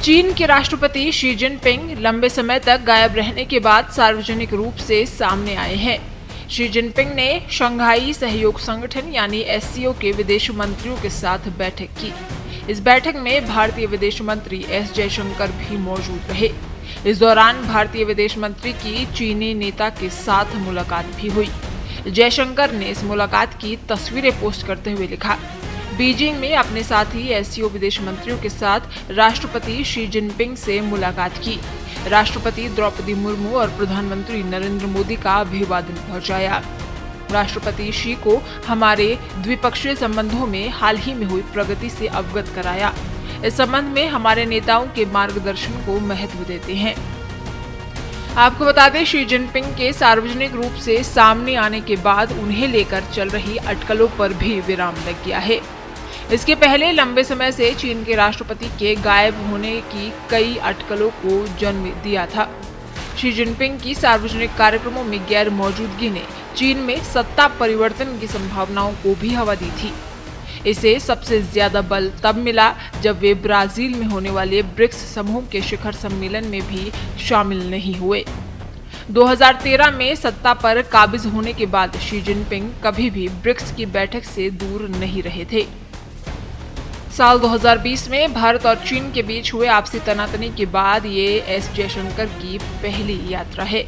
चीन के राष्ट्रपति शी जिनपिंग लंबे समय तक गायब रहने के बाद सार्वजनिक रूप से सामने आए हैं। शी जिनपिंग ने शंघाई सहयोग संगठन यानी SCO के विदेश मंत्रियों के साथ बैठक की। इस बैठक में भारतीय विदेश मंत्री S जयशंकर भी मौजूद रहे। इस दौरान भारतीय विदेश मंत्री की चीनी नेता के साथ मुलाकात भी हुई। जयशंकर ने इस मुलाकात की तस्वीरें पोस्ट करते हुए लिखा, बीजिंग में अपने साथी SCO विदेश मंत्रियों के साथ राष्ट्रपति शी जिनपिंग से मुलाकात की। राष्ट्रपति द्रौपदी मुर्मू और प्रधानमंत्री नरेंद्र मोदी का अभिवादन पहुंचाया। राष्ट्रपति शी को हमारे द्विपक्षीय संबंधों में हाल ही में हुई प्रगति से अवगत कराया। इस संबंध में हमारे नेताओं के मार्गदर्शन को महत्व देते हैं। आपको बता दें, शी जिनपिंग के सार्वजनिक रूप से सामने आने के बाद उन्हें लेकर चल रही अटकलों पर भी विराम लग गया है। इसके पहले लंबे समय से चीन के राष्ट्रपति के गायब होने की कई अटकलों को जन्म दिया था। शी जिनपिंग की सार्वजनिक कार्यक्रमों में गैर मौजूदगी ने चीन में सत्ता परिवर्तन की संभावनाओं को भी हवा दी थी। इसे सबसे ज्यादा बल तब मिला जब वे ब्राजील में होने वाले ब्रिक्स समूह के शिखर सम्मेलन में भी शामिल नहीं हुए। 2013 में सत्ता पर काबिज होने के बाद शी जिनपिंग कभी भी ब्रिक्स की बैठक से दूर नहीं रहे थे। साल 2020 में भारत और चीन के बीच हुए आपसी तनातनी के बाद ये S जयशंकर की पहली यात्रा है।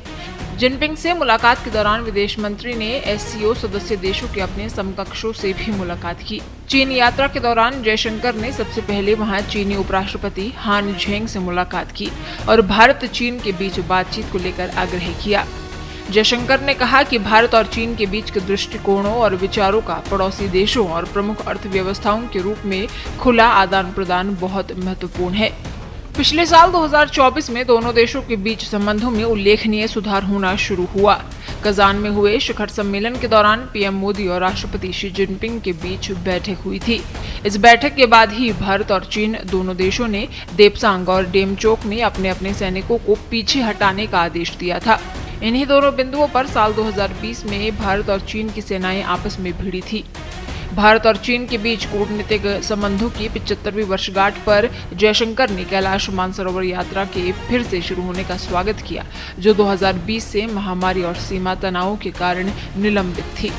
जिनपिंग से मुलाकात के दौरान विदेश मंत्री ने SCO सदस्य देशों के अपने समकक्षों से भी मुलाकात की। चीन यात्रा के दौरान जयशंकर ने सबसे पहले वहां चीनी उपराष्ट्रपति हान झेंग से मुलाकात की और भारत चीन के बीच बातचीत को लेकर आग्रह किया। जयशंकर ने कहा कि भारत और चीन के बीच के दृष्टिकोणों और विचारों का पड़ोसी देशों और प्रमुख अर्थव्यवस्थाओं के रूप में खुला आदान प्रदान बहुत महत्वपूर्ण है। पिछले साल 2024 में दोनों देशों के बीच संबंधों में उल्लेखनीय सुधार होना शुरू हुआ। कजान में हुए शिखर सम्मेलन के दौरान PM मोदी और राष्ट्रपति शी जिनपिंग के बीच बैठक हुई थी। इस बैठक के बाद ही भारत और चीन दोनों देशों ने देपसांग और डेमचोक में अपने अपने सैनिकों को पीछे हटाने का आदेश दिया था। इन्हीं दोनों बिंदुओं पर साल 2020 में भारत और चीन की सेनाएं आपस में भिड़ी थी। भारत और चीन के बीच कूटनीतिक संबंधों की 75वीं वर्षगांठ पर जयशंकर ने कैलाश मानसरोवर यात्रा के फिर से शुरू होने का स्वागत किया, जो 2020 से महामारी और सीमा तनावों के कारण निलंबित थी।